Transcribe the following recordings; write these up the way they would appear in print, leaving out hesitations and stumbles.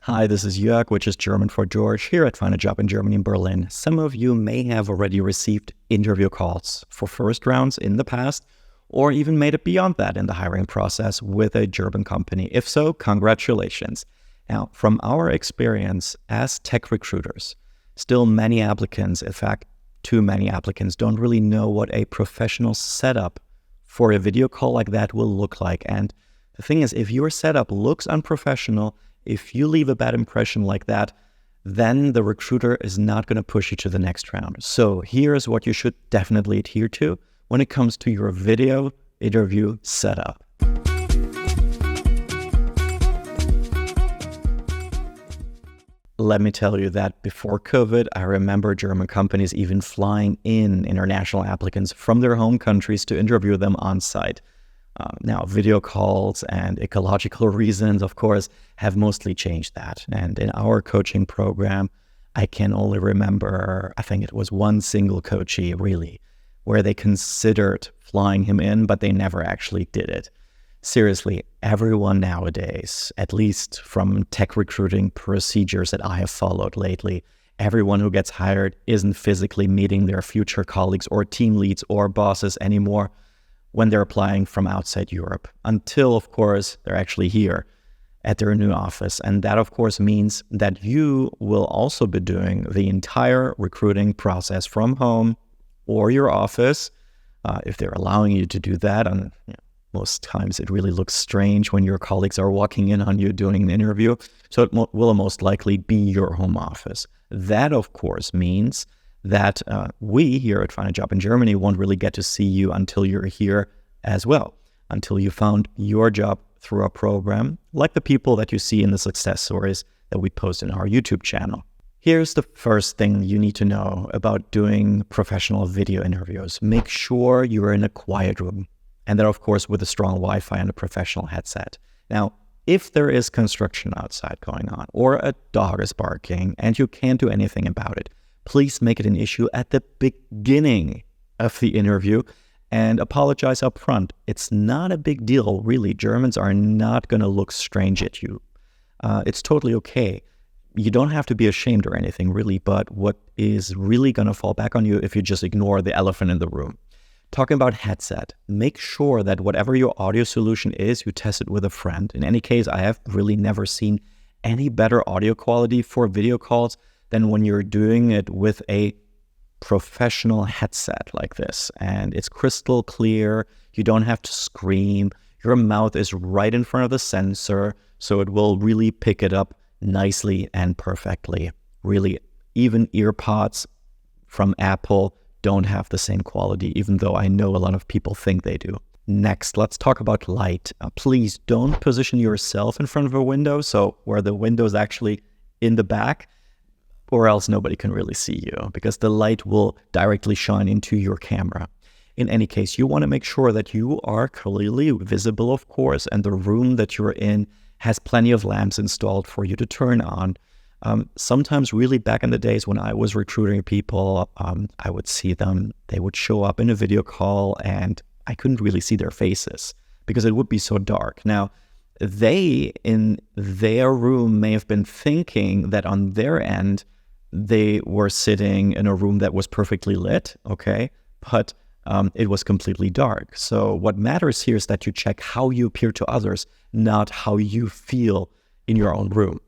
Hi, this is Jörg, which is German for George, here at Find a Job in Germany in Berlin. Some of you may have already received interview calls for first rounds in the past, or even made it beyond that in the hiring process with a German company. If so, congratulations. Now, from our experience as tech recruiters, still many applicants, in fact, too many applicants, don't really know what a professional setup for a video call like that will look like. And the thing is, if your setup looks unprofessional, if you leave a bad impression like that, then the recruiter is not going to push you to the next round. So here's what you should definitely adhere to when it comes to your video interview setup. Let me tell you that before COVID, I remember German companies even flying in international applicants from their home countries to interview them on site. Now, video calls and ecological reasons, of course, have mostly changed that. And in our coaching program, I can only remember, I think it was one single coachee, really, where they considered flying him in, but they never actually did it. Seriously, everyone nowadays, at least from tech recruiting procedures that I have followed lately, everyone who gets hired isn't physically meeting their future colleagues or team leads or bosses anymore when they're applying from outside Europe, until, of course, they're actually here at their new office. And that, of course, means that you will also be doing the entire recruiting process from home or your office, if they're allowing you to do that. And most times it really looks strange when your colleagues are walking in on you doing an interview. So it will most likely be your home office. That, of course, means that we here at Find a Job in Germany won't really get to see you until you're here as well, until you found your job through our program, like the people that you see in the success stories that we post in our YouTube channel. Here's the first thing you need to know about doing professional video interviews. Make sure you're in a quiet room, and then, of course, with a strong Wi-Fi and a professional headset. Now, if there is construction outside going on, or a dog is barking, and you can't do anything about it, please make it an issue at the beginning of the interview and apologize up front. It's not a big deal, really. Germans are not going to look strange at you. It's totally okay. You don't have to be ashamed or anything, really, but what is really going to fall back on you if you just ignore the elephant in the room? Talking about headset, make sure that whatever your audio solution is, you test it with a friend. In any case, I have really never seen any better audio quality for video calls than when you're doing it with a professional headset like this. And it's crystal clear. You don't have to scream. Your mouth is right in front of the sensor, so it will really pick it up nicely and perfectly. Really, even earpods from Apple don't have the same quality, even though I know a lot of people think they do. Next, let's talk about light. Please don't position yourself in front of a window, so where the window is actually in the back, or else nobody can really see you because the light will directly shine into your camera. In any case, you want to make sure that you are clearly visible, of course, and the room that you're in has plenty of lamps installed for you to turn on. Sometimes really back in the days when I was recruiting people, I would see them, they would show up in a video call and I couldn't really see their faces because it would be so dark. Now, they in their room may have been thinking that on their end, they were sitting in a room that was perfectly lit, okay? But it was completely dark. So what matters here is that you check how you appear to others, not how you feel in your own room.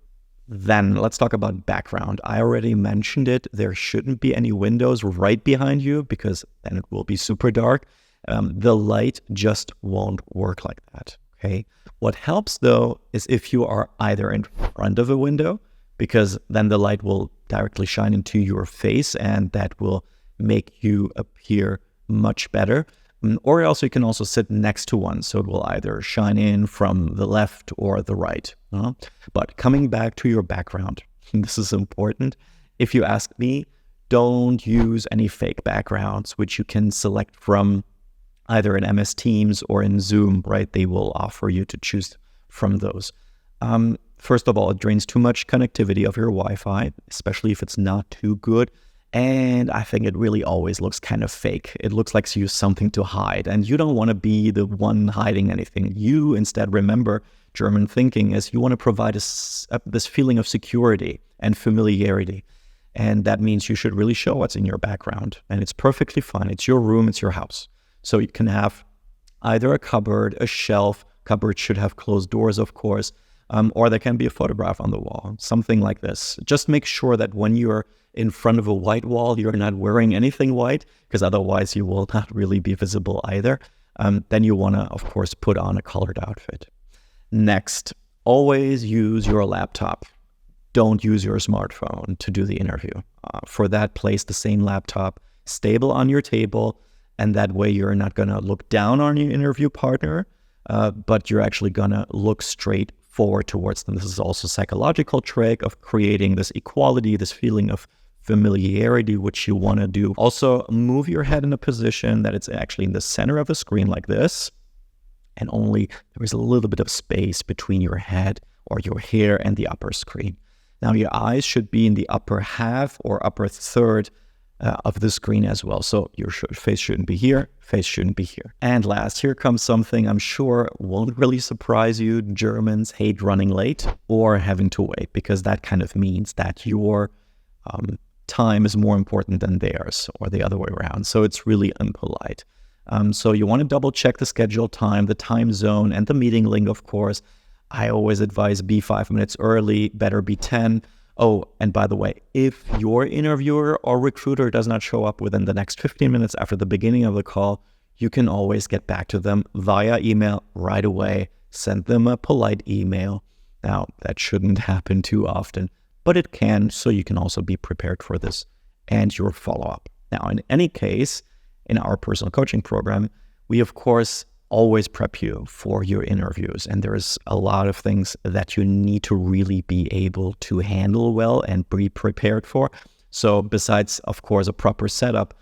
Then let's talk about background. I already mentioned it. There shouldn't be any windows right behind you because then it will be super dark. The light just won't work like that, okay? What helps though is if you are either in front of a window, because then the light will directly shine into your face and that will make you appear much better. Or else you can also sit next to one, so it will either shine in from the left or the right. But coming back to your background, this is important. If you ask me, don't use any fake backgrounds, which you can select from either in MS Teams or in Zoom, right? They will offer you to choose from those. First of all, it drains too much connectivity of your Wi-Fi, especially if it's not too good. And I think it really always looks kind of fake. It looks like you use something to hide, and you don't want to be the one hiding anything. You instead remember German thinking is you want to provide this feeling of security and familiarity. And that means you should really show what's in your background. And it's perfectly fine. It's your room, it's your house. So you can have either a cupboard, a shelf. Cupboard should have closed doors, of course, or there can be a photograph on the wall, something like this. Just make sure that when you're in front of a white wall, you're not wearing anything white, because otherwise you will not really be visible either. Then you want to, of course, put on a colored outfit. Next, always use your laptop. Don't use your smartphone to do the interview. For that, place the same laptop stable on your table, and that way you're not going to look down on your interview partner, but you're actually going to look straight forward towards them. This is also a psychological trick of creating this equality, this feeling of familiarity, which you want to do. Also, move your head in a position that it's actually in the center of the screen like this, and only there is a little bit of space between your head or your hair and the upper screen. Now, your eyes should be in the upper half or upper third of the screen as well. So your face shouldn't be here, face shouldn't be here. And last, here comes something I'm sure won't really surprise you. Germans hate running late or having to wait, because that kind of means that your time is more important than theirs, or the other way around. So it's really impolite. So you want to double check the scheduled time, the time zone, and the meeting link, of course. I always advise be 5 minutes early, better be 10. Oh, and by the way, if your interviewer or recruiter does not show up within the next 15 minutes after the beginning of the call, you can always get back to them via email right away. Send them a polite email. Now, that shouldn't happen too often, but it can, so you can also be prepared for this and your follow-up. Now, in any case, in our personal coaching program, we, of course, always prep you for your interviews. And there's a lot of things that you need to really be able to handle well and be prepared for. So besides, of course, a proper setup,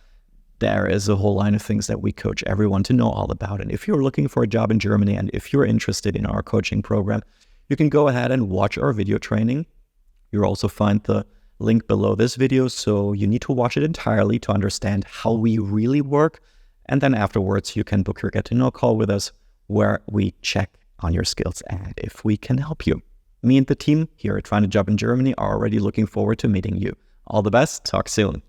there is a whole line of things that we coach everyone to know all about. And if you're looking for a job in Germany, and if you're interested in our coaching program, you can go ahead and watch our video training. You'll also find the link below this video. So you need to watch it entirely to understand how we really work. And then afterwards, you can book your get-to-know call with us, where we check on your skills and if we can help you. Me and the team here at Find a Job in Germany are already looking forward to meeting you. All the best. Talk soon.